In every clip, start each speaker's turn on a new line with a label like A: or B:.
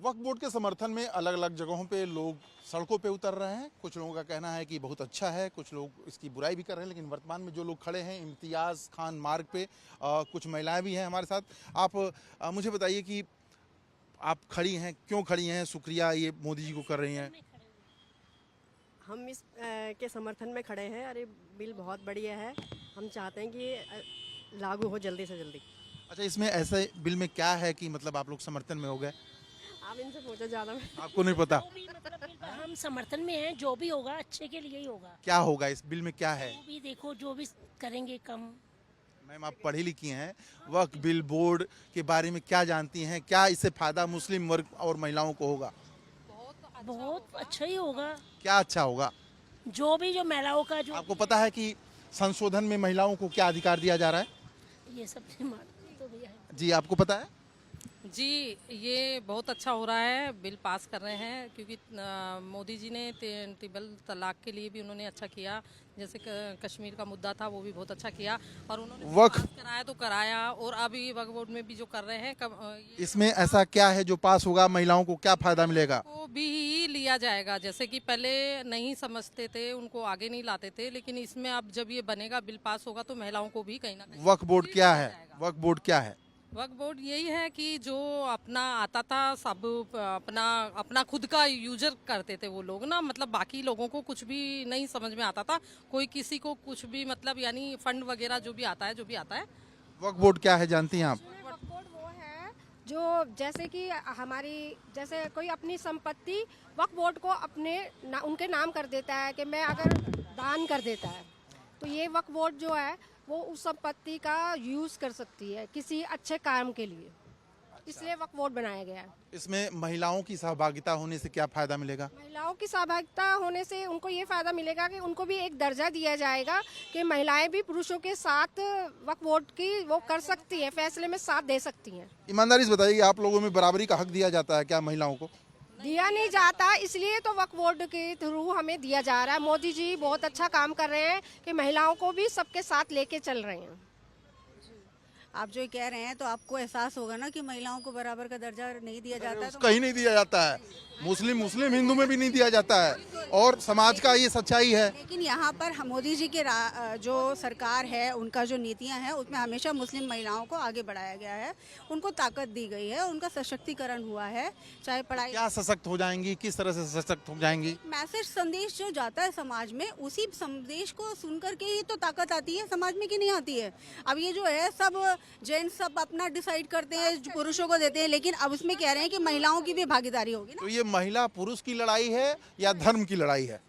A: वक्फ board के समर्थन में अलग अलग जगहों पे लोग सड़कों पे उतर रहे हैं। कुछ लोगों का कहना है कि बहुत अच्छा है, कुछ लोग इसकी बुराई भी कर रहे हैं। लेकिन वर्तमान में जो लोग खड़े हैं इम्तियाज़ खान मार्ग पे, कुछ महिलाएं भी हैं हमारे साथ। आप मुझे बताइए कि आप खड़ी हैं, क्यों खड़ी हैं? शुक्रिया ये मोदी जी को कर रही हैं।
B: हम इस के समर्थन में खड़े हैं। अरे बिल बहुत बढ़िया है, हम चाहते हैं कि ये लागू हो जल्दी से जल्दी।
A: अच्छा, इसमें ऐसे बिल में क्या है कि मतलब आप लोग समर्थन में हो गए?
B: आप इनसे पूछो ज़्यादा में।
A: आपको नहीं पता
C: जो भी मतलब बिल का हम समर्थन में हैं, जो भी होगा अच्छे के लिए ही होगा।
A: क्या होगा इस बिल में, क्या है?
C: जो भी देखो, जो भी करेंगे कम।
A: मैम आप पढ़ी लिखी हैं, वक्फ बिल बोर्ड के बारे में क्या जानती हैं? क्या इससे फायदा मुस्लिम वर्ग और महिलाओं को होगा?
C: बहुत अच्छा ही होगा।
A: क्या अच्छा होगा?
C: जो महिलाओं का जो
A: आपको पता है कि संशोधन में महिलाओं को क्या अधिकार दिया जा रहा है?
C: ये सब तो भैया है।
A: जी आपको पता है?
D: जी, ये बहुत अच्छा हो रहा है, बिल पास कर रहे हैं क्योंकि मोदी जी ने ट्रिपल तलाक के लिए भी उन्होंने अच्छा किया। जैसे कश्मीर का मुद्दा था वो भी बहुत अच्छा किया और उन्होंने
A: वक्फ
D: पास कराया तो कराया। और अभी वक्फ बोर्ड में भी जो कर रहे हैं
A: इसमें ऐसा क्या है जो पास होगा, महिलाओं को क्या फायदा मिलेगा?
D: को भी लिया जाएगा। जैसे कि पहले नहीं समझते थे, उनको आगे नहीं लाते थे, लेकिन इसमें अब जब ये बनेगा, बिल पास होगा तो महिलाओं को भी कहीं ना कहीं
A: वक्फ बोर्ड क्या है? वक्फ बोर्ड क्या है?
D: वक्फ बोर्ड यही है कि जो अपना आता था सब अपना अपना खुद का यूजर करते थे वो लोग ना, मतलब बाकी लोगों को कुछ भी नहीं समझ में आता था। कोई किसी को कुछ भी मतलब यानी फंड वगैरह जो भी आता है।
A: वक्फ बोर्ड क्या है जानती हैं आप?
B: वक्फ बोर्ड वो है जो जैसे कि हमारी जैसे कोई अपनी संपत्ति वक्फ बोर्ड को उनके नाम कर देता है कि मैं अगर दान कर देता है तो ये वक्फ बोर्ड जो है वो उस संपत्ति का यूज कर सकती है किसी अच्छे काम के लिए। इसलिए वक्फ बोर्ड बनाया गया है।
A: इसमें महिलाओं की सहभागिता होने से क्या फायदा मिलेगा?
B: महिलाओं की सहभागिता होने से उनको ये फायदा मिलेगा कि उनको भी एक दर्जा दिया जाएगा कि महिलाएं भी पुरुषों के साथ वक्फ बोर्ड की वो कर सकती हैं, फैसले में साथ दे सकती हैं।
A: ईमानदारी से बताइए, आप लोगों में बराबरी का हक दिया जाता है क्या महिलाओं को?
B: दिया नहीं जाता, इसलिए तो वक्फ बोर्ड के थ्रू हमें दिया जा रहा है। मोदी जी बहुत अच्छा काम कर रहे हैं कि महिलाओं को भी सबके साथ लेके चल रहे हैं।
E: आप जो कह रहे हैं तो आपको एहसास होगा ना कि महिलाओं को बराबर का दर्जा नहीं दिया जाता है। तो
A: कहीं नहीं दिया जाता है, मुस्लिम हिंदू में भी नहीं दिया जाता है और समाज का ये सच्चाई है।
E: लेकिन यहाँ पर मोदी जी के जो सरकार है उनका जो नीतियाँ हैं उसमें हमेशा मुस्लिम महिलाओं को आगे बढ़ाया गया है, उनको ताकत दी गई है, उनका सशक्तिकरण हुआ है। चाहे पढ़ाई
A: क्या सशक्त हो जाएंगी, किस तरह से सशक्त हो जाएंगी?
E: मैसेज संदेश जो जाता है समाज में, उसी संदेश को सुनकर के ही तो ताकत आती है समाज में, कि नहीं आती है। अब ये जो है सब जेंट्स सब अपना डिसाइड करते हैं, पुरुषों को देते हैं, लेकिन अब उसमें कह रहे हैं कि महिलाओं की भी भागीदारी होगी ना।
A: तो ये महिला पुरुष की लड़ाई है या धर्म की लड़ाई है?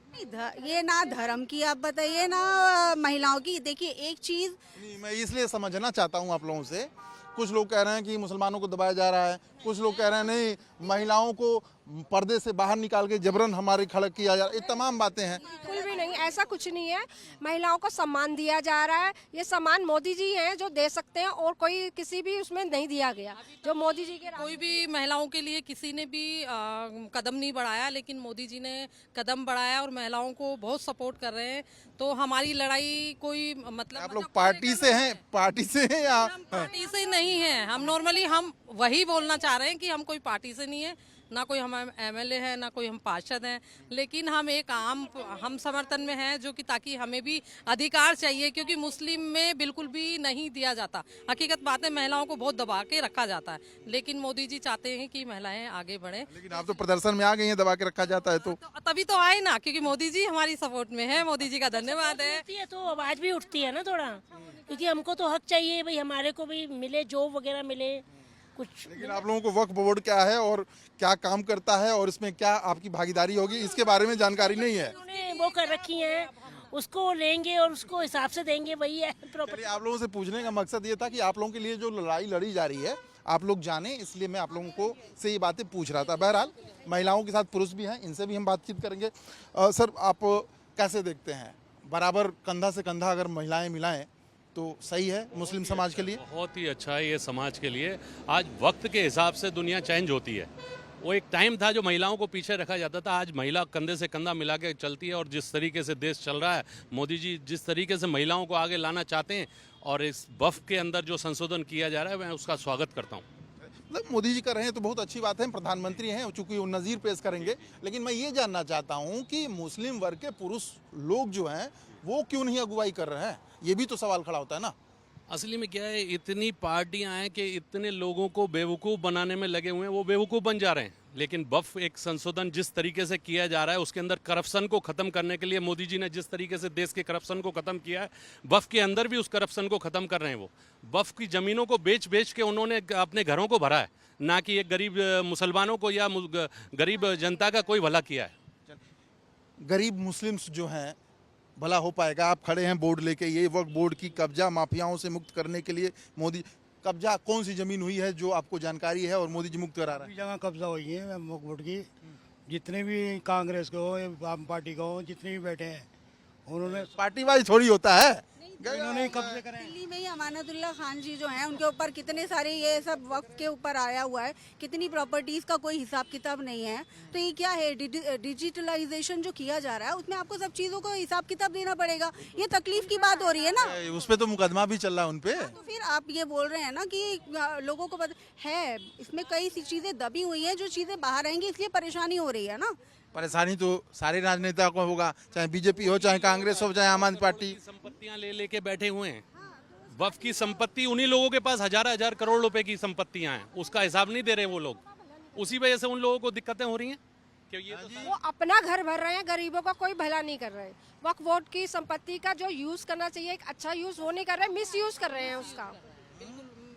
E: ये ना धर्म की आप बताइए ना महिलाओं की। देखिए एक चीज
A: नहीं, मैं इसलिए समझना चाहता हूँ आप लोगों से। कुछ लोग कह रहे हैं कि मुसलमानों को दबाया जा रहा है, कुछ लोग कह रहे हैं नहीं, महिलाओं को पर्दे से बाहर निकाल के जबरन हमारे खड़ा किया जा रहा है। ये तमाम बातें हैं।
B: बिल्कुल भी नहीं, ऐसा कुछ नहीं है। महिलाओं को सम्मान दिया जा रहा है। ये सम्मान मोदी जी हैं जो दे सकते हैं और कोई किसी भी उसमें नहीं दिया गया। जो मोदी जी के
D: कोई भी महिलाओं के लिए किसी ने भी कदम नहीं बढ़ाया, लेकिन मोदी जी ने कदम बढ़ाया और महिलाओं को बहुत सपोर्ट कर रहे हैं। तो हमारी लड़ाई कोई मतलब
A: आप लोग पार्टी से हैं या?
D: हम पार्टी से नहीं है। हम नॉर्मली हम वही बोलना चाह रहे हैं कि हम कोई पार्टी से नहीं है, ना कोई हम एमएलए है, ना कोई हम पार्षद हैं, लेकिन हम एक हम समर्थन में हैं जो कि ताकि हमें भी अधिकार चाहिए, क्योंकि मुस्लिम में बिल्कुल भी नहीं दिया जाता। हकीकत बात है, महिलाओं को बहुत दबा के रखा जाता है, लेकिन मोदी जी चाहते हैं कि महिलाएं आगे बढ़ें।
A: लेकिन आप तो प्रदर्शन में आ गई हैं, दबा के रखा जाता है तो
D: तभी तो आए ना, क्योंकि मोदी जी हमारी सपोर्ट में है। मोदी जी का धन्यवाद है।
C: होती है तो आवाज भी उठती है ना थोड़ा, क्योंकि हमको तो हक चाहिए भाई, हमारे को भी मिले, जॉब वगैरह मिले कुछ।
A: लेकिन आप लोगों को वक्फ बोर्ड क्या है और क्या काम करता है और इसमें क्या आपकी भागीदारी होगी, इसके बारे में जानकारी नहीं है।
C: उन्होंने वो कर रखी है, उसको लेंगे और उसको हिसाब से देंगे, वही है प्रॉपर्टी।
A: आप लोगों से पूछने का मकसद ये था कि आप लोगों के लिए जो लड़ाई लड़ी जा रही है आप लोग जाने, इसलिए मैं आप लोगों को से ये बातें पूछ रहा था। बहरहाल महिलाओं के साथ पुरुष भी हैं, इनसे भी हम बातचीत करेंगे। सर आप कैसे देखते हैं, बराबर कंधा से कंधा अगर महिलाएं मिलाएं तो सही है मुस्लिम समाज के लिए?
F: बहुत ही अच्छा है ये समाज के लिए। आज वक्त के हिसाब से दुनिया चेंज होती है। वो एक टाइम था जो महिलाओं को पीछे रखा जाता था, आज महिला कंधे से कंधा मिला के चलती है। और जिस तरीके से देश चल रहा है, मोदी जी जिस तरीके से महिलाओं को आगे लाना चाहते हैं और इस वक्फ के अंदर जो संशोधन किया जा रहा है, मैं उसका स्वागत करता हूँ।
A: मतलब मोदी जी कर रहे हैं तो बहुत अच्छी बात है, प्रधानमंत्री हैं, चूंकि वो नज़ीर पेश करेंगे। लेकिन मैं ये जानना चाहता हूं कि मुस्लिम वर्ग के पुरुष लोग जो हैं वो क्यों नहीं अगुवाई कर रहे हैं, ये भी तो सवाल खड़ा होता है ना।
F: असली में क्या है, इतनी पार्टियां हैं कि इतने लोगों को बेवकूफ़ बनाने में लगे हुए हैं, वो बेवकूफ़ बन जा रहे हैं। लेकिन वक्फ एक संशोधन जिस तरीके से किया जा रहा है, उसके अंदर करप्शन को ख़त्म करने के लिए मोदी जी ने जिस तरीके से देश के करप्शन को ख़त्म किया है, वक्फ के अंदर भी उस करप्शन को ख़त्म कर रहे हैं। वो वक्फ की ज़मीनों को बेच बेच के उन्होंने अपने घरों को भरा है, ना कि एक गरीब मुसलमानों को या गरीब जनता का कोई भला किया है।
A: गरीब मुस्लिम्स जो हैं भला हो पाएगा? आप खड़े हैं बोर्ड लेके, ये वक्फ बोर्ड की कब्जा माफियाओं से मुक्त करने के लिए मोदी, कब्जा कौन सी जमीन हुई है जो आपको जानकारी है और मोदी जी मुक्त करा रहे हैं?
G: जगह कब्जा हुई है वक्फ बोर्ड की, जितने भी कांग्रेस के हो, आम पार्टी का हो, जितने भी बैठे हैं उन्होंने
A: पार्टी वाइज थोड़ी होता है।
G: इन्होंने ही कब्जे करे हैं।
E: दिल्ली में ही अमानतुल्लाह खान जी जो हैं उनके ऊपर कितने सारे ये सब वक्त के ऊपर आया हुआ है, कितनी प्रॉपर्टीज का कोई हिसाब किताब नहीं है। तो ये क्या है, डिजिटलाइजेशन जो किया जा रहा है उसमें आपको सब चीज़ों को हिसाब किताब देना पड़ेगा। ये तकलीफ की बात हो रही है ना।
A: उस पर तो मुकदमा भी चल रहा है उन पे।
E: तो फिर आप ये बोल रहे हैं ना कि लोगों को पता है, इसमें कई सी चीज़ें दबी हुई हैं, जो चीज़ें बाहर आएंगी इसलिए परेशानी हो रही है ना।
A: परेशानी तो सारे राजनेताओं को होगा, चाहे बीजेपी हो, चाहे कांग्रेस हो, चाहे आम आदमी पार्टी।
F: संपत्तियां ले लेके बैठे हुए हैं। वक्फ की संपत्ति उन्हीं लोगों के पास हजार करोड़ रुपए की संपत्तियां हैं, उसका हिसाब नहीं दे रहे वो लोग। उसी वजह से उन लोगों को दिक्कतें हो रही हैं कि ये तो
B: वो अपना घर भर रहे हैं, गरीबों का कोई भला नहीं कर रहे। वक्फ बोर्ड की संपत्ति का जो यूज करना चाहिए, एक अच्छा यूज वो नहीं कर रहे, मिस यूज कर रहे हैं उसका।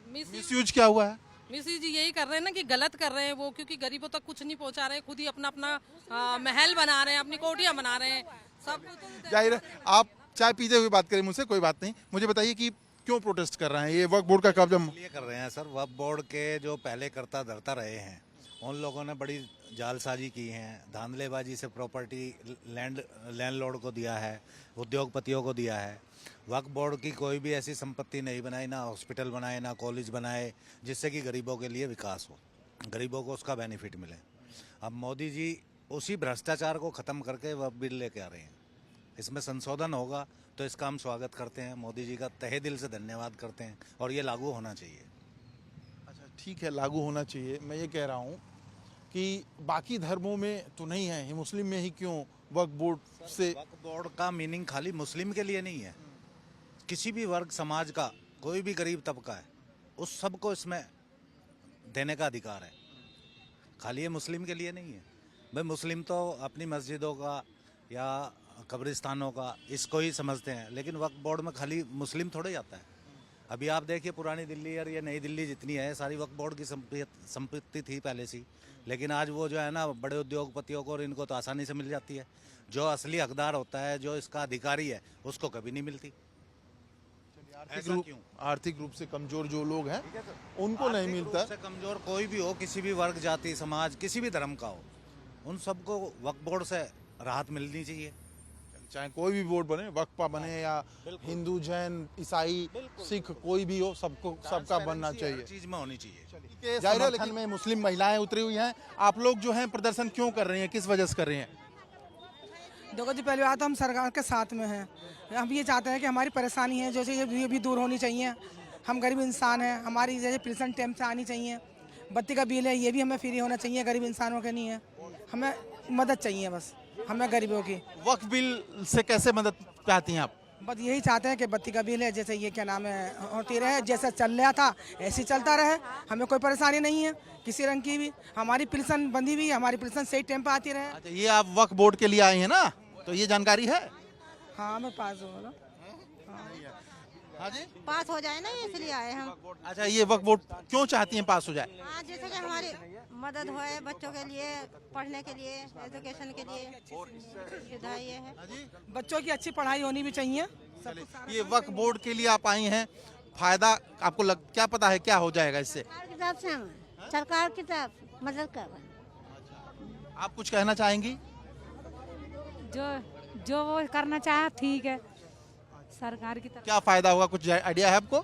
A: मिसयूज क्या हुआ है?
D: मिसी जी यही कर रहे हैं ना कि गलत कर रहे हैं वो, क्योंकि गरीबों तक कुछ नहीं पहुंचा रहे, खुद ही अपना अपना महल बना रहे हैं, अपनी कोठियां बना रहे हैं सब।
A: जाहिर है आप चाय पीते हुए बात करें मुझसे, कोई बात नहीं। मुझे बताइए कि क्यों प्रोटेस्ट कर रहे हैं? ये वक्फ बोर्ड का कब्जा
H: ये कर रहे हैं सर, वक्फ बोर्ड के जो पहले करता धरता रहे हैं उन लोगों ने बड़ी जालसाजी की है, धांधलेबाजी से प्रॉपर्टी लैंडलॉर्ड को दिया है, उद्योगपतियों को दिया है। वक्फ बोर्ड की कोई भी ऐसी संपत्ति नहीं बनाई, ना हॉस्पिटल बनाए, ना कॉलेज बनाए, जिससे कि गरीबों के लिए विकास हो, गरीबों को उसका बेनिफिट मिले। अब मोदी जी उसी भ्रष्टाचार को ख़त्म करके वक्फ बिल लेके आ रहे हैं। इसमें संशोधन होगा तो इसका हम स्वागत करते हैं, मोदी जी का तहे दिल से धन्यवाद करते हैं और ये लागू होना चाहिए।
A: अच्छा ठीक है, लागू होना चाहिए। मैं ये कह रहा हूँ कि बाकी धर्मों में तो नहीं है, मुस्लिम में ही क्यों वक्फ बोर्ड से?
H: वक्फ बोर्ड का मीनिंग खाली मुस्लिम के लिए नहीं है, किसी भी वर्ग समाज का कोई भी गरीब तबका है उस सबको इसमें देने का अधिकार है, खाली ये मुस्लिम के लिए नहीं है। भाई मुस्लिम तो अपनी मस्जिदों का या कब्रिस्तानों का इसको ही समझते हैं, लेकिन वक्फ बोर्ड में खाली मुस्लिम थोड़े जाता है। अभी आप देखिए पुरानी दिल्ली और ये नई दिल्ली जितनी है सारी वक्फ बोर्ड की संपत्ति थी पहले से, लेकिन आज वो जो है ना बड़े उद्योगपतियों को और इनको तो आसानी से मिल जाती है। जो असली हकदार होता है, जो इसका अधिकारी है, उसको कभी नहीं मिलती। ऐसा क्यों?
A: आर्थिक रूप से कमजोर जो लोग हैं उनको नहीं मिलता।
H: से कमजोर कोई भी हो, किसी भी वर्ग, जाति, समाज, किसी भी धर्म का हो, उन सबको वक्फ बोर्ड से राहत मिलनी चाहिए।
A: चाहे कोई भी बोर्ड बने, वक्फा बने या हिंदू, जैन, ईसाई, सिख, कोई भी हो, सबको सबका बनना चाहिए,
H: चीज में होनी चाहिए।
A: के समर्थन में मुस्लिम महिलाएं उतरी हुई हैं। आप लोग जो हैं प्रदर्शन क्यों कर रही हैं, किस वजह से कर रही हैं?
I: देखो जी, पहली बात तो हम सरकार के साथ में हैं। हम ये चाहते हैं कि हमारी परेशानी है जैसे ये भी दूर होनी चाहिए। हम गरीब इंसान हैं, हमारी जैसे पेंशन टाइम से आनी चाहिए, बत्ती का बिल है ये भी हमें फ्री होना चाहिए, गरीब इंसानों के नहीं है। हमें मदद चाहिए बस, हमें गरीबों की।
A: वक्फ बिल से कैसे मदद पाती हैं आप?
I: बस यही चाहते हैं कि बत्ती का बिल है जैसे ये क्या नाम है होती रहे, जैसा चल रहा था ऐसे ही चलता रहे, हमें कोई परेशानी नहीं है किसी रंग की भी। हमारी पेंशन बंधी हुई, हमारी पेंशन सही टाइम पर आती रहे।
A: अच्छा, ये आप वक्फ बोर्ड के लिए आए हैं ना, तो ये जानकारी है?
I: हाँ मैं पास हो ना।
A: हाँ जी,
J: पास हो जाए ना इसलिए आए हम।
A: अच्छा, ये वक्फ बोर्ड क्यों चाहती हैं पास हो जाए?
J: हाँ, जैसे कि हमारी मदद होए बच्चों के लिए, पढ़ने के लिए, एजुकेशन के लिए सुविधा ये है।
I: बच्चों की अच्छी पढ़ाई होनी भी चाहिए।
A: ये वक्फ बोर्ड के लिए आप आई हैं, फायदा आपको क्या पता है क्या हो जाएगा इससे?
J: सरकार की तरफ से हम सरकार की तरफ मदद कर रहे हैं।
A: आप कुछ कहना चाहेंगी?
K: जो वो करना चाहे ठीक है, सरकार की तरफ।
A: क्या फायदा होगा, कुछ आइडिया है आपको?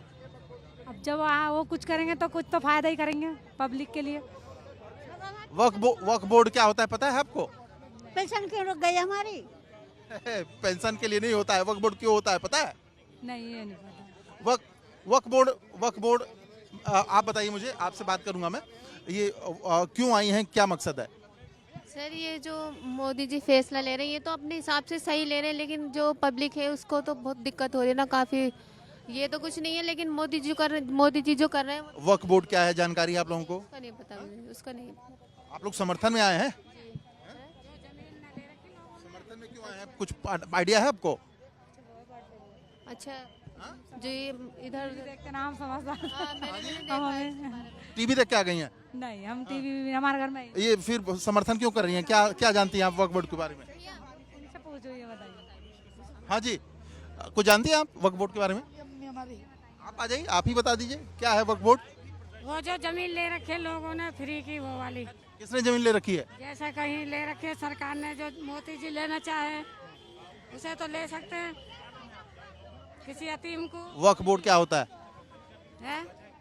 K: अब जब वो कुछ करेंगे तो कुछ तो फायदा ही करेंगे पब्लिक के लिए।
A: वक्फ बोर्ड क्या होता है पता है आपको?
J: पेंशन क्यों रुक गई हमारी?
A: पेंशन के लिए नहीं होता है, वक्फ बोर्ड क्यों होता है पता है?
K: नहीं, ये नहीं पता।
A: वक्फ बोर्ड आप बताइए मुझे, आपसे बात करूंगा मैं, ये क्यों आई हैं, क्या मकसद है?
L: सर ये जो मोदी जी फैसला ले रहे हैं ये तो अपने हिसाब से सही ले रहे हैं, लेकिन जो पब्लिक है उसको तो बहुत दिक्कत हो रही है ना काफ़ी। ये तो कुछ नहीं है, लेकिन मोदी जी जो कर रहे हैं
A: वक्फ बोर्ड क्या है, जानकारी है आप लोगों को?
L: उसका नहीं पता मुझे, उसका नहीं पता।
A: आप लोग समर्थन में आए हैं? समर्थन में क्यों आए हैं, कुछ आइडिया है आपको?
L: अच्छा जो ये इधर
K: देखते ना हम समझदार।
L: हाँ, मैंने देखा है इसके बारे में।
A: टीवी देख के आ गई हैं?
K: नहीं, हम टीवी हमारे घर में ही।
A: ये फिर समर्थन क्यों कर रही हैं, क्या क्या जानती हैं आप वक्फ बोर्ड के बारे में?
K: उनसे पूछो, ये बताइए।
A: हाँ जी, कुछ जानती हैं आप वक्फ बोर्ड के बारे में? आप आ जाइए, आप ही बता दीजिए क्या है वक्फ बोर्ड।
K: वो जो जमीन ले रखे लोगों ने फ्री की, वो वाली,
A: किसने जमीन ले रखी है?
K: जैसे कहीं ले रखे सरकार ने, जो मोदी जी लेना चाहे उसे तो ले सकते हैं, किसी यतीम को।
A: वक्फ बोर्ड क्या होता है?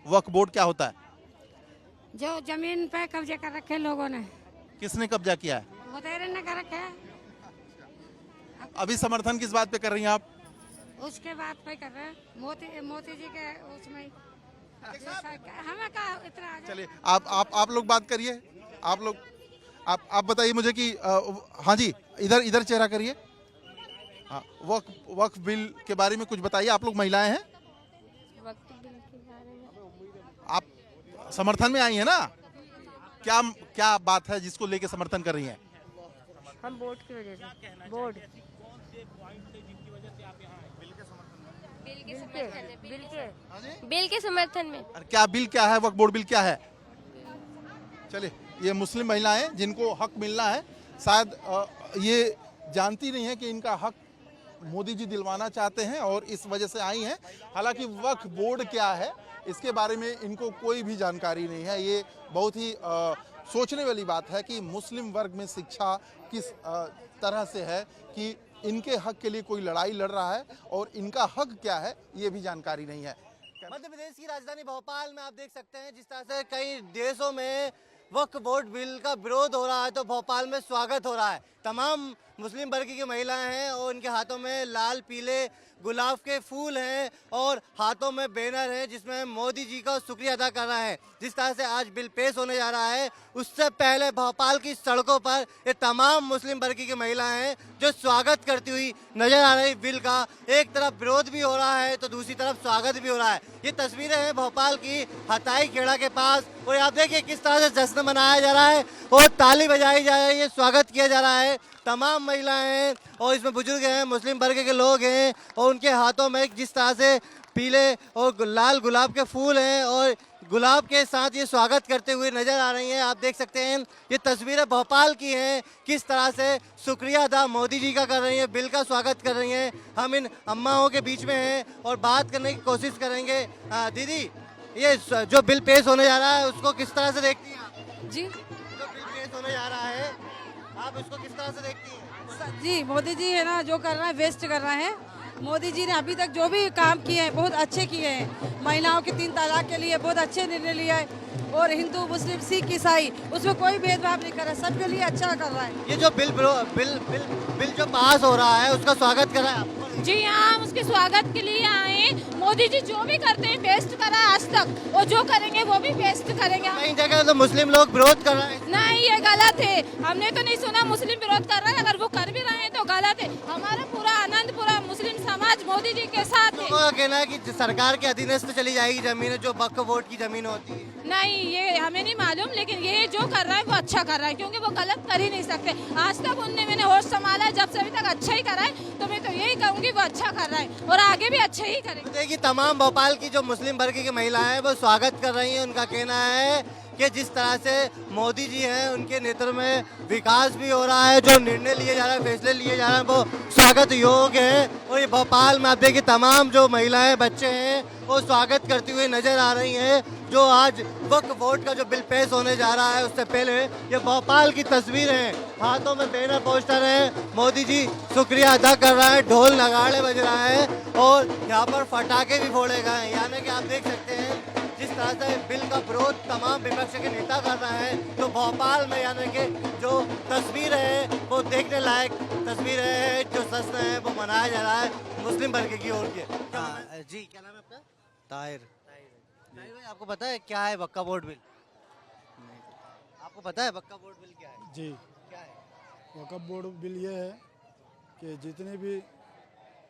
A: वक्फ बोर्ड क्या होता है?
K: जो जमीन पे कब्जे कर रखे लोगों ने।
A: किसने कब्जा किया है?
K: मुतेरे ने कर रखे हैं।
A: अभी समर्थन किस बात पे कर रही हैं आप?
K: उसके बाद पे कर रहे हैं मोदी जी के उसमें ही। हमें का इतना।
A: चलिए आप लोग बात करिए, आप लोग आप बताइए मुझे कि हाँ जी, इधर इधर चेहरा करिए। हाँ, वक्फ बिल के बारे में कुछ बताइए, आप लोग महिलाएं हैं,
L: वक्त बिल के बारे में
A: आप समर्थन में आई हैं ना? क्या क्या बात है जिसको लेके समर्थन कर रही हैं?
L: हम वोट की वजह से, वोट बिल के समर्थन में।
A: और क्या बिल क्या है, वक्फ बोर्ड बिल क्या है? चलिए, ये मुस्लिम महिलाएं जिनको हक मिलना है, शायद ये जानती नहीं है कि इनका हक मोदी जी दिलवाना चाहते हैं और इस वजह से आई हैं। हालांकि वक्फ बोर्ड क्या है इसके बारे में इनको कोई भी जानकारी नहीं है। ये बहुत ही सोचने वाली बात है कि मुस्लिम वर्ग में शिक्षा किस तरह से है कि इनके हक के लिए कोई लड़ाई लड़ रहा है और इनका हक क्या है ये भी जानकारी नहीं है।
M: मध्य प्रदेश की राजधानी भोपाल में आप देख सकते हैं जिस तरह से कई देशों में वक्फ बोर्ड बिल का विरोध हो रहा है, तो भोपाल में स्वागत हो रहा है। तमाम मुस्लिम वर्ग की महिलाएं हैं और उनके हाथों में लाल पीले गुलाब के फूल हैं और हाथों में बैनर है जिसमें मोदी जी का शुक्रिया अदा कर रहा है। जिस तरह से आज बिल पेश होने जा रहा है, उससे पहले भोपाल की सड़कों पर ये तमाम मुस्लिम वर्ग की महिलाएं हैं जो स्वागत करती हुई नजर आ रही बिल का। एक तरफ विरोध भी हो रहा है तो दूसरी तरफ स्वागत भी हो रहा है। ये तस्वीरें हैं भोपाल की हताई खेड़ा के पास और आप देखिए किस तरह से जश्न मनाया जा रहा है और ताली बजाई जा रही है, स्वागत किया जा रहा है। तमाम महिलाएं हैं और इसमें बुजुर्ग हैं, मुस्लिम वर्ग के लोग हैं और उनके हाथों में जिस तरह से पीले और लाल गुलाब के फूल हैं और गुलाब के साथ ये स्वागत करते हुए नजर आ रही हैं। आप देख सकते हैं ये तस्वीरें भोपाल की हैं, किस तरह से शुक्रिया अदा मोदी जी का कर रही हैं, बिल का स्वागत कर रही हैं। हम इन अम्माओं के बीच में हैं और बात करने की कोशिश करेंगे। दीदी, ये जो बिल पेश होने जा रहा है उसको किस तरह से देखती हैं आप?
E: जी,
M: जो बिल पेश होने जा रहा है आप इसको किस तरह से देखती हैं?
E: जी मोदी जी है ना जो कर रहा है वेस्ट कर रहा है। मोदी जी ने अभी तक जो भी काम किए हैं बहुत अच्छे किए हैं। महिलाओं के 3 तलाक के लिए बहुत अच्छे निर्णय लिया है और हिंदू मुस्लिम सिख ईसाई उसमें कोई भेदभाव नहीं कर रहा, सबके लिए अच्छा कर रहा है।
M: ये जो बिल जो पास हो रहा है उसका स्वागत कर रहा है आप?
K: जी हाँ, हम उसके स्वागत के लिए आए। मोदी जी जो भी करते हैं बेस्ट करा है आज तक और जो करेंगे वो भी बेस्ट करेंगे।
M: कई जगह तो मुस्लिम लोग विरोध कर रहे हैं।
K: नहीं, ये गलत है। हमने तो नहीं सुना मुस्लिम विरोध कर रहे हैं। अगर वो कर भी रहे हैं तो गलत है। हमारा पूरा आनंद, पूरा मुस्लिम समाज मोदी जी के साथ है।
M: लोगों का कहना है कि सरकार के अधीनस्थ चली जाएगी जमीन, जो वक्फ बोर्ड की जमीन होती है।
K: नहीं, ये हमें नहीं मालूम, लेकिन ये जो कर रहा है वो अच्छा कर रहा है क्योंकि वो गलत कर ही नहीं सकते। आज तक मैंने होश संभाला है, जब से अभी तक अच्छा ही करा है, तो मैं तो यही कहूँगी वो अच्छा कर रहा है और आगे भी अच्छे ही करेंगे।
M: देखिए तमाम भोपाल की जो मुस्लिम वर्ग की महिलाएं हैं वो स्वागत कर रही हैं। उनका कहना है कि जिस तरह से मोदी जी हैं उनके नेतृत्व में विकास भी हो रहा है, जो निर्णय लिए जा रहे हैं, फैसले लिए जा रहे हैं वो स्वागत योग्य है। और ये भोपाल में आप देखिए तमाम जो महिलाएं बच्चे हैं वो स्वागत करती हुई नजर आ रही हैं। जो आज वक्फ बोर्ड का जो बिल पेश होने जा रहा है उससे पहले ये भोपाल की तस्वीर है, हाथों में बैनर पोस्टर है, मोदी जी शुक्रिया अदा कर रहा है, ढोल नगाड़े बज रहा है और यहाँ पर पटाखे भी फोड़े गए हैं। यानी कि आप देख सकते हैं जिस तरह से बिल का विरोध तमाम विपक्ष के नेता कर रहे हैं, तो भोपाल में यानी कि जो तस्वीर है वो देखने लायक तस्वीर है। जो जश्न है वो मनाया जा रहा है मुस्लिम वर्ग की ओर के। जी, क्या नाम है आपका? ताहिर। भाई आपको पता है क्या है वक्फ बोर्ड बिल? आपको पता है वक्फ बोर्ड बिल क्या है?
G: जी,
M: क्या है?
G: वक्फ बोर्ड बिल ये है कि जितने भी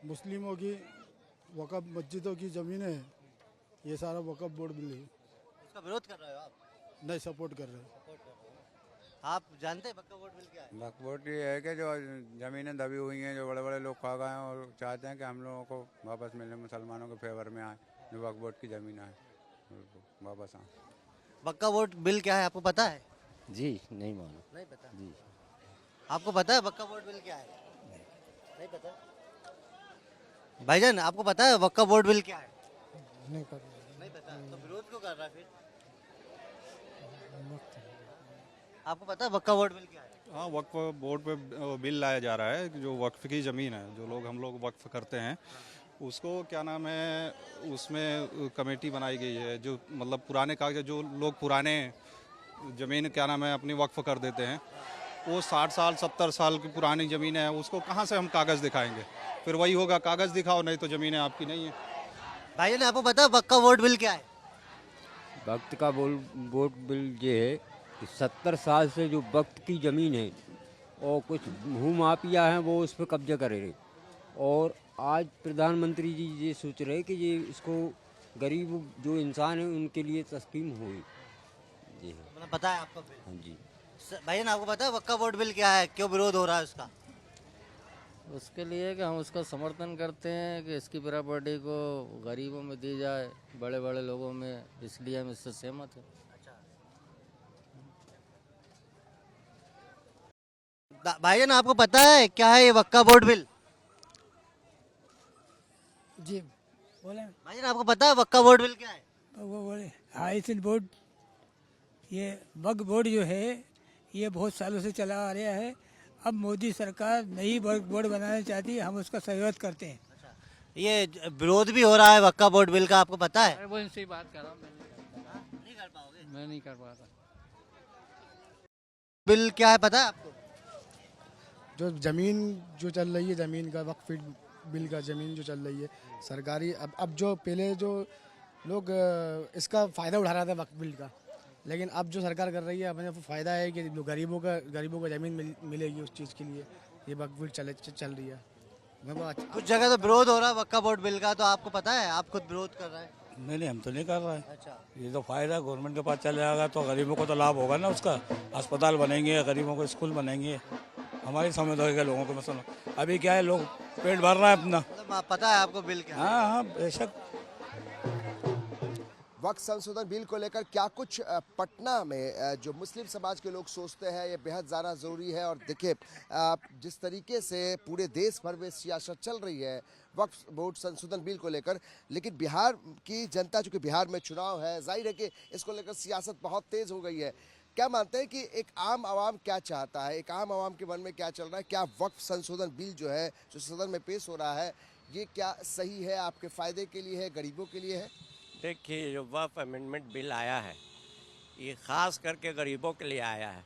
G: मुस्लिमों की वक्फ मस्जिदों की ज़मीनें हैं, ये सारा वक्फ बोर्ड बिल है।
M: इसका विरोध कर रहे हो आप?
G: नहीं, सपोर्ट कर रहे हैं।
M: सपोर्ट कर रहे हो। आप जानते हैं वक्फ बोर्ड बिल क्या है?
N: वक्फ बोर्ड ये है कि जो ज़मीनें दबी हुई हैं, जो बड़े बड़े लोग खा गए हैं और चाहते हैं कि हम लोगों को वापस मिले, मुसलमानों के फेवर में आए, जो वक्फ बोर्ड की ज़मीन आए वापस आए।
M: वक्फ बोर्ड बिल क्या है आपको पता है?
O: जी नहीं मालूम।
M: नहीं पता।
O: जी
M: आपको पता है वक्फ बोर्ड बिल क्या है? नहीं पता। भाईजान आपको पता है वक्फ बोर्ड बिल क्या है?
G: नहीं पता।
M: नहीं पता तो विरोध क्यों कर रहा है फिर? आपको पता है वक्फ बोर्ड बिल क्या है?
P: हाँ, वक्फ बोर्ड पे बिल लाया जा रहा है। जो वक्फ की ज़मीन है, जो लोग हम लोग वक्फ करते हैं, उसको क्या नाम है, उसमें कमेटी बनाई गई है। जो मतलब पुराने कागज, जो लोग पुराने ज़मीन क्या नाम है अपनी वक्फ कर देते हैं, वो 60 साल 70 साल की पुरानी ज़मीन है, उसको कहाँ से हम कागज़ दिखाएंगे? फिर वही होगा, कागज़ दिखाओ, नहीं तो ज़मीनें आपकी नहीं है।
M: भाईजान आपको पता है वक्फ बोर्ड बिल क्या है?
O: वक्त का बोर्ड बिल ये है कि 70 साल से जो वक्त की ज़मीन है और कुछ भूमाफिया हैं वो उस पर कब्जा करे रहे, और आज प्रधानमंत्री जी ये सोच रहे कि ये इसको गरीब जो इंसान है उनके लिए तस्कीम हो। जी
M: मतलब पता है आपको बिल?
O: हाँ जी।
M: भाईजान आपको पता है वक्फ बोर्ड बिल क्या है, क्यों विरोध हो रहा है उसका?
Q: उसके लिए कि हम उसका समर्थन करते हैं कि इसकी प्रॉपर्टी को गरीबों में दी जाए, बड़े बड़े लोगों में, इसलिए हम इससे सहमत हैं।
M: भाईजान आपको पता है क्या है ये वक्फ बोर्ड बिल?
I: जी बोले।
M: भाईजान आपको पता है वक्फ बोर्ड बिल क्या है?
I: वो बोले हाइसिन बोर्ड, ये वक्फ बोर्ड जो है ये बहुत सालों से चला आ रहा है। अब मोदी सरकार नई वक्फ बोर्ड बनाना चाहती है, हम उसका सहयोग करते हैं।
M: ये विरोध भी हो रहा है वक्फ बोर्ड बिल का, आपको पता है?
Q: वो इनसे बात कर रहा हूँ,
M: नहीं कर पाओगे?
Q: मैं नहीं कर पाता।
M: बिल क्या है पता है आपको?
G: जो ज़मीन जो चल रही है, ज़मीन का वक्फ बिल का ज़मीन जो चल रही है सरकारी, अब जो पहले जो लोग इसका फ़ायदा उठा रहा था वक्फ बिल का, लेकिन अब जो सरकार कर रही है अपने फ़ायदा है कि गरीबों को ज़मीन मिलेगी उस चीज़ के लिए ये वक्फ बिल चल रही है।
M: कुछ जगह तो विरोध हो रहा है वक्फ बोर्ड बिल का, तो आपको पता है? आप खुद विरोध कर रहे हैं?
R: नहीं, हम तो नहीं कर रहे हैं।
M: अच्छा,
R: ये तो फायदा गवर्नमेंट के पास चले जाएगा तो गरीबों को तो लाभ होगा ना उसका। अस्पताल बनेंगे, गरीबों को स्कूल बनेंगे, हमारी समझदारी के लोगों को। मैं सुनो, अभी क्या है, लोग पेट भर रहा है अपना।
M: मतलब पता है आपको बिल क्या है?
R: हाँ, बेशक।
S: वक्फ संशोधन बिल को लेकर क्या कुछ पटना में जो मुस्लिम समाज के लोग सोचते हैं, ये बेहद ज़्यादा ज़रूरी है। और देखिए जिस तरीके से पूरे देश भर में सियासत चल रही है वक्फ बोर्ड संशोधन बिल को लेकर, लेकिन बिहार की जनता, चूँकि बिहार में चुनाव है, जाहिर है कि इसको लेकर सियासत बहुत तेज़ हो गई है। क्या मानते हैं कि एक आम आवाम क्या चाहता है, एक आम आवाम के मन में क्या चल रहा है? क्या वक्फ संशोधन बिल जो है, जो सदन में पेश हो रहा है, ये क्या सही है, आपके फ़ायदे के लिए है, गरीबों के लिए है?
T: देखिए, जो वक्फ अमेंडमेंट बिल आया है ये ख़ास करके गरीबों के लिए आया है।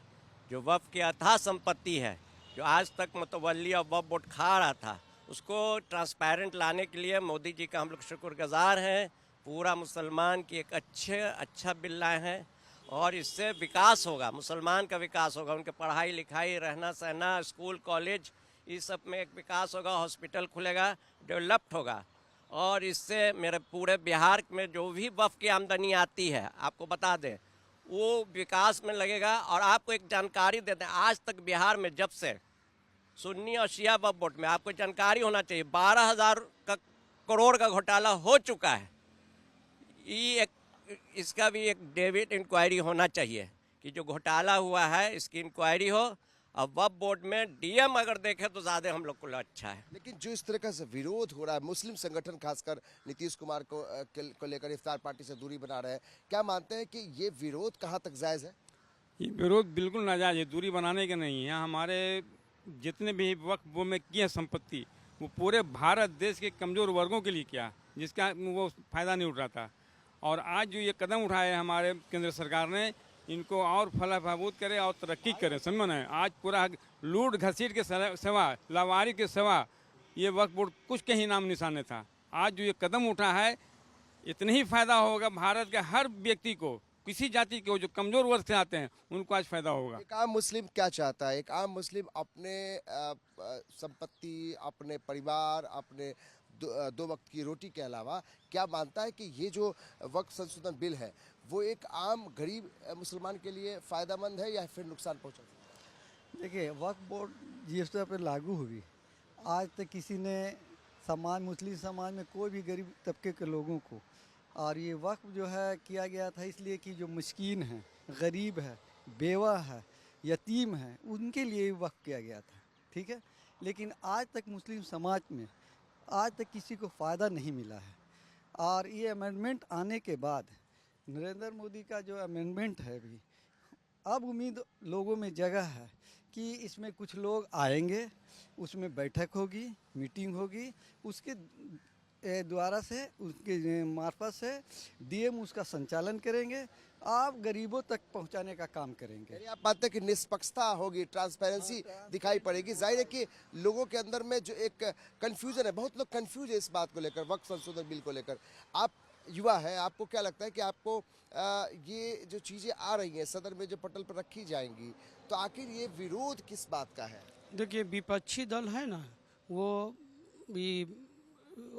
T: जो वक्फ की अथाह संपत्ति है, जो आज तक मुतवल्ली और वक्फ बोर्ड खा रहा था, उसको ट्रांसपेरेंट लाने के लिए मोदी जी का हम लोग शुक्रगुजार हैं। पूरा मुसलमान की एक अच्छा बिल लाए हैं और इससे विकास होगा, मुसलमान का विकास होगा। उनके पढ़ाई लिखाई, रहना सहना, स्कूल कॉलेज, इस सब में एक विकास होगा। हॉस्पिटल खुलेगा, डेवलप्ड होगा। और इससे मेरे पूरे बिहार में जो भी वक्फ की आमदनी आती है, आपको बता दें, वो विकास में लगेगा। और आपको एक जानकारी देते हैं, आज तक बिहार में जब से सुन्नी और शिया वक्फ बोर्ड में, आपको जानकारी होना चाहिए, 12,000 करोड़ का घोटाला हो चुका है। ये इसका भी एक डेविड इंक्वायरी होना चाहिए कि जो घोटाला हुआ है इसकी इंक्वायरी हो। अब वक्फ बोर्ड में डीएम अगर देखे तो ज़्यादा हम लोग को अच्छा है।
S: लेकिन जो इस तरह का विरोध हो रहा है, मुस्लिम संगठन खासकर नीतीश कुमार को लेकर इफ्तार पार्टी से दूरी बना रहे हैं, क्या मानते हैं कि ये विरोध कहाँ तक जायज़ है?
U: ये विरोध बिल्कुल नाजायज़ है, दूरी बनाने के नहीं है। हमारे जितने भी वक्फ बोर्ड में की है संपत्ति, वो पूरे भारत देश के कमज़ोर वर्गों के लिए किया, जिसका वो फ़ायदा नहीं उठ रहा था। और आज जो ये कदम उठाए है हमारे केंद्र सरकार ने, इनको और फलाफाबूद करे और तरक्की करे। समझ में, आज पूरा लूट घसीट के सेवा, लावारी के सेवा, ये वक्फ बोर्ड कुछ के ही नाम निशाने था। आज जो ये कदम उठा है, इतना ही फायदा होगा भारत के हर व्यक्ति को, किसी जाति को जो कमजोर वर्ग से आते हैं उनको आज फायदा होगा।
S: एक आम मुस्लिम क्या चाहता है? एक आम मुस्लिम अपने संपत्ति, अपने परिवार, अपने दो वक्त की रोटी के अलावा क्या मानता है कि ये जो वक्फ संशोधन बिल है वो एक आम गरीब मुसलमान के लिए फ़ायदेमंद है या फिर नुकसान पहुंचा सकता है?
C: देखिए, वक्फ बोर्ड जिस तरह पर लागू हुई, आज तक किसी ने समाज, मुस्लिम समाज में कोई भी गरीब तबके के लोगों को, और ये वक्फ जो है किया गया था इसलिए कि जो मिस्कीन है, गरीब है, बेवा है, यतीम है, उनके लिए वक्फ किया गया था, ठीक है। लेकिन आज तक मुस्लिम समाज में आज तक किसी को फ़ायदा नहीं मिला है। और ये अमेंडमेंट आने के बाद, नरेंद्र मोदी का जो अमेंडमेंट है अभी, अब उम्मीद लोगों में जगह है कि इसमें कुछ लोग आएंगे, उसमें बैठक होगी, मीटिंग होगी, उसके द्वारा से, उसके मार्फत से डीएम उसका संचालन करेंगे, आप गरीबों तक पहुंचाने का काम करेंगे।
S: यानी आप मानते हैं कि निष्पक्षता होगी, ट्रांसपेरेंसी दिखाई पड़ेगी। जाहिर है कि लोगों के अंदर में जो एक कंफ्यूजन है, बहुत लोग कंफ्यूज है इस बात को लेकर, वक्फ संशोधन बिल को लेकर। आप युवा है, आपको क्या लगता है कि आपको ये जो चीज़ें आ रही हैं सदन में जो पटल पर रखी जाएंगी, तो आखिर ये विरोध किस बात का है?
V: देखिए, विपक्षी दल है ना, वो भी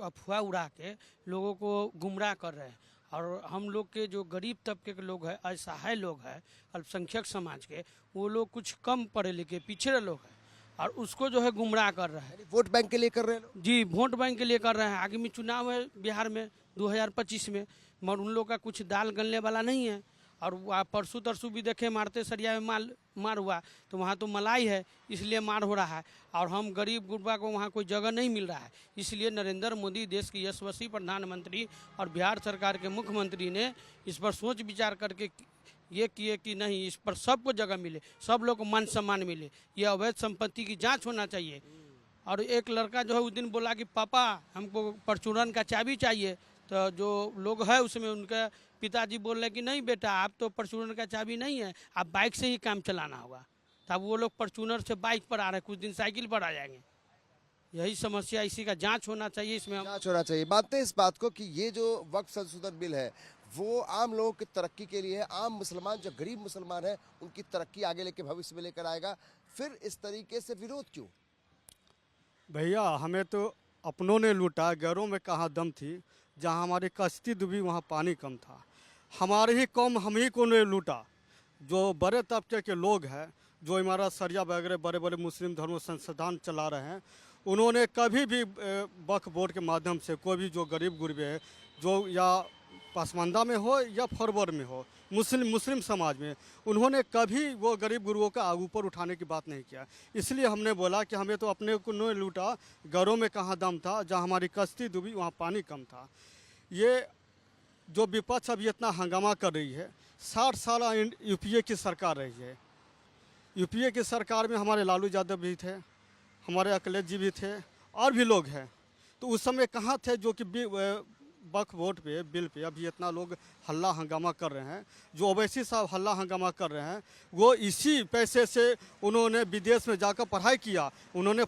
V: अफवाह उड़ा के लोगों को गुमराह कर रहे हैं, और हम लोग के जो गरीब तबके के लोग हैं, असहाय लोग हैं, अल्पसंख्यक समाज के, वो लोग कुछ कम पढ़े लिखे पिछड़े लोग हैं, और उसको जो है गुमराह कर रहे हैं।
S: वोट बैंक के लिए कर रहे हैं?
V: जी, वोट बैंक के लिए कर रहे हैं। आगामी चुनाव है बिहार में 2025 में, मगर उन लोग का कुछ दाल गलने वाला नहीं है। और परसों तरसों भी देखे, मारते सरिया में मार हुआ, तो वहाँ तो मलाई है, इसलिए मार हो रहा है, और हम गरीब गुरबा को वहाँ कोई जगह नहीं मिल रहा है। इसलिए नरेंद्र मोदी, देश के यशस्वी प्रधानमंत्री और बिहार सरकार के मुख्यमंत्री ने इस पर सोच विचार करके ये किए कि नहीं, इस पर सबको जगह मिले, सब लोग को मान सम्मान मिले, ये अवैध संपत्ति की जाँच होना चाहिए। और एक लड़का जो है उस दिन बोला कि पापा हमको परचूरन का चाबी चाहिए, तो जो लोग है उसमें उनके पिताजी बोल रहे कि नहीं बेटा, आप तो परचूनर का चाबी नहीं है, आप बाइक से ही काम चलाना होगा। तब वो लोग परचूनर से बाइक पर आ रहे हैं, कुछ दिन साइकिल पर आ जाएंगे। यही समस्या, इसी का जांच होना चाहिए, इसमें
S: जांच होना चाहिए। मानते हैं इस बात को कि ये जो वक्फ संशोधन बिल है वो आम लोगों की तरक्की के लिए है, आम मुसलमान जो गरीब मुसलमान है उनकी तरक्की आगे लेके भविष्य में लेकर आएगा, फिर इस तरीके से विरोध क्यों?
W: भैया, हमें तो अपनों ने लूटा, गैरों में कहाँ दम थी। जहाँ हमारी कश्ती डूबी वहाँ पानी कम था। हमारे ही कौम हम ही को ने लूटा। जो बड़े तबके के लोग हैं, जो इमारत सरिया वगैरह बड़े बड़े मुस्लिम धर्म संस्थान चला रहे हैं, उन्होंने कभी भी वक्फ बोर्ड के माध्यम से कोई भी जो गरीब गुरबे है, जो या पसमानदा में हो या फॉरवर्ड में हो, मुस्लिम समाज में, उन्होंने कभी वो गरीब गुरुओं का ऊपर उठाने की बात नहीं किया। इसलिए हमने बोला कि हमें तो अपने को न लूटा, घरों में कहाँ दम था, जहाँ हमारी कश्ती डूबी वहाँ पानी कम था। ये जो विपक्ष अभी इतना हंगामा कर रही है, 60 साल यूपीए की सरकार रही है। यूपीए की सरकार में हमारे लालू यादव भी थे, हमारे अखिलेश जी भी थे, और भी लोग हैं। तो उस समय कहाँ थे जो कि वक्फ बोर्ड पे बिल पे अभी इतना लोग हल्ला हंगामा कर रहे हैं। जो ओवैसी साहब हल्ला हंगामा कर रहे हैं, वो इसी पैसे से उन्होंने विदेश में जाकर पढ़ाई किया। उन्होंने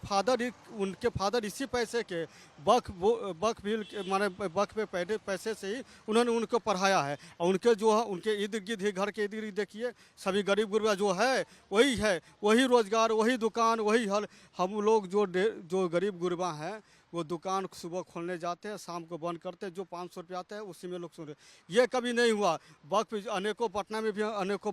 W: उनके फादर इसी पैसे के वक्फ बिल माने वक्फ पे पैसे से ही उन्होंने उनको पढ़ाया है। और उनके जो है, उनके इर्द गिर्द ही, घर के इर्द गिर्द देखिए, सभी गरीब गुरबा जो है वही रोजगार, वही दुकान, वही हल। हम लोग जो गरीब गुरबा हैं, वो दुकान सुबह खोलने जाते हैं, शाम को बंद करते हैं, जो 500 रुपये आता है उसी में लोग सुन रहे। ये कभी नहीं हुआ। वक्फ अनेकों, पटना में भी अनेकों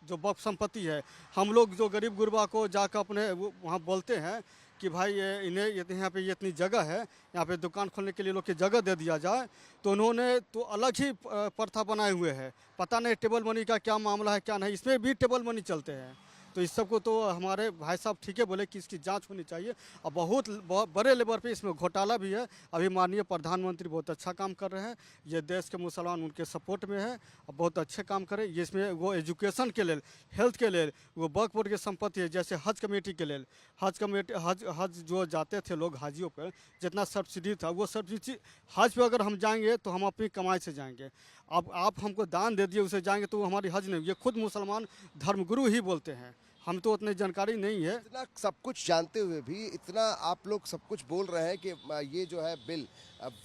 W: जो वक्फ संपत्ति है, हम लोग जो गरीब गुरबा को जाकर अपने वहाँ बोलते हैं कि भाई इन्हें यहाँ पे ये इतनी जगह है, यहाँ पे दुकान खोलने के लिए लोग की जगह दे दिया जाए, तो उन्होंने तो अलग ही प्रथा बनाए हुए है। पता नहीं टेबल मनी का क्या मामला है क्या नहीं, इसमें भी टेबल मनी चलते हैं। तो इस सब को तो हमारे भाई साहब ठीक है बोले कि इसकी जांच होनी चाहिए। और बहुत बड़े लेवल पे इसमें घोटाला भी है। अभी माननीय प्रधानमंत्री बहुत अच्छा काम कर रहे हैं, ये देश के मुसलमान उनके सपोर्ट में है और बहुत अच्छे काम करें। इसमें वो एजुकेशन के लिए, हेल्थ के लिए, वो वक्फ बोर्ड की संपत्ति है, जैसे हज कमेटी के लिए, हज जो जाते थे लोग हाजियों पर, जितना सब्सिडी था वो सब्सिडी हज पे अगर हम जाएंगे तो हम अपनी कमाई से जाएंगे। अब आप हमको दान दे दिए उसे जाएंगे तो वो हमारी हज नहीं। ये खुद मुसलमान धर्मगुरु ही बोलते हैं, हम तो उतनी जानकारी नहीं है।
S: इतना सब कुछ जानते हुए भी इतना आप लोग सब कुछ बोल रहे हैं कि ये जो है बिल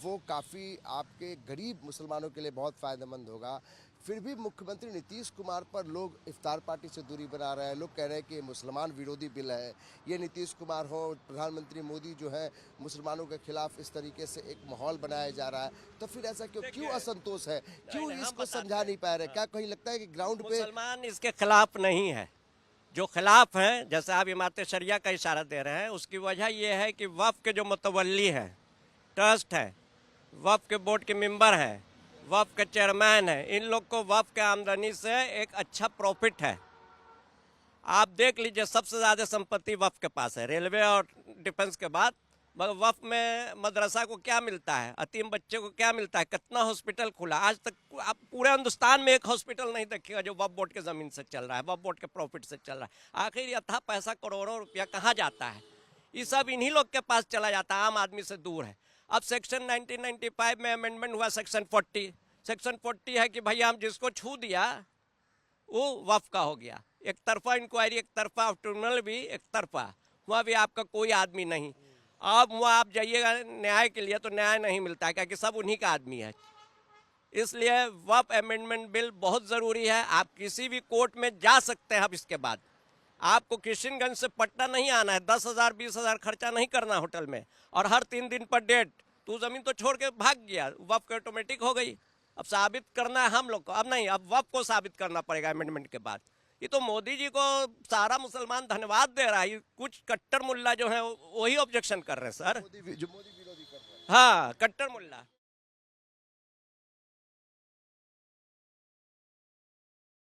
S: वो काफ़ी आपके गरीब मुसलमानों के लिए बहुत फ़ायदेमंद होगा, फिर भी मुख्यमंत्री नीतीश कुमार पर लोग इफ्तार पार्टी से दूरी बना रहे हैं। लोग कह रहे हैं कि ये मुसलमान विरोधी बिल है। ये नीतीश कुमार हो, प्रधानमंत्री मोदी जो है मुसलमानों के खिलाफ इस तरीके से एक माहौल बनाया जा रहा है, तो फिर ऐसा क्यों असंतोष है, क्यों इसको समझा नहीं पा रहे? क्या कहीं लगता है कि ग्राउंड पे
T: मुसलमान इसके खिलाफ नहीं है? जो खिलाफ हैं, जैसे आप इमारत शरिया का इशारा दे रहे हैं, उसकी वजह यह है कि वफ़ के जो मुतवल्ली हैं, ट्रस्ट है, वफ़ के बोर्ड के मेंबर हैं, वफ़ के चेयरमैन है, इन लोग को वफ़ के आमदनी से एक अच्छा प्रॉफिट है। आप देख लीजिए, सबसे ज़्यादा संपत्ति वफ़ के पास है, रेलवे और डिफेंस के बाद। मगर वफ़ में मदरसा को क्या मिलता है, यतीम बच्चे को क्या मिलता है, कितना हॉस्पिटल खुला। आज तक आप पूरे हिंदुस्तान में एक हॉस्पिटल नहीं देखिएगा जो वफ़ बोर्ड के ज़मीन से चल रहा है, वफ़ बोर्ड के प्रॉफिट से चल रहा है। आखिर यथा पैसा करोड़ों रुपया कहाँ जाता है? ये सब इन्हीं लोग के पास चला जाता है, आम आदमी से दूर है। अब सेक्शन 1995 में अमेंडमेंट हुआ, सेक्शन 40। सेक्शन 40 है कि भैया हम जिसको छू दिया वो वफ़ का हो गया। एक तरफा इंक्वायरी, एक तरफा ट्रिब्यूनल भी, एक तरफा, वहाँ भी आपका कोई आदमी नहीं। अब वहाँ आप जाइएगा न्याय के लिए तो न्याय नहीं मिलता है, क्योंकि सब उन्हीं का आदमी है। इसलिए वफ़ अमेंडमेंट बिल बहुत ज़रूरी है। आप किसी भी कोर्ट में जा सकते हैं। अब इसके बाद आपको किशनगंज से पटना नहीं आना है, 10,000 20,000 खर्चा नहीं करना होटल में, और हर 3 दिन पर डेट। तू ज़मीन तो छोड़ के भाग गया, वफ़ के ऑटोमेटिक हो गई। अब साबित करना है हम लोग को, अब नहीं, अब वफ़ को साबित करना पड़ेगा अमेंडमेंट के बाद। ये तो मोदी जी को सारा मुसलमान धन्यवाद दे रहा है। कुछ कट्टर मुल्ला जो है वही ऑब्जेक्शन कर रहे हैं सर।
S: मोदी विरोधी कर रहे हैं।
T: हाँ, कट्टर मुल्ला।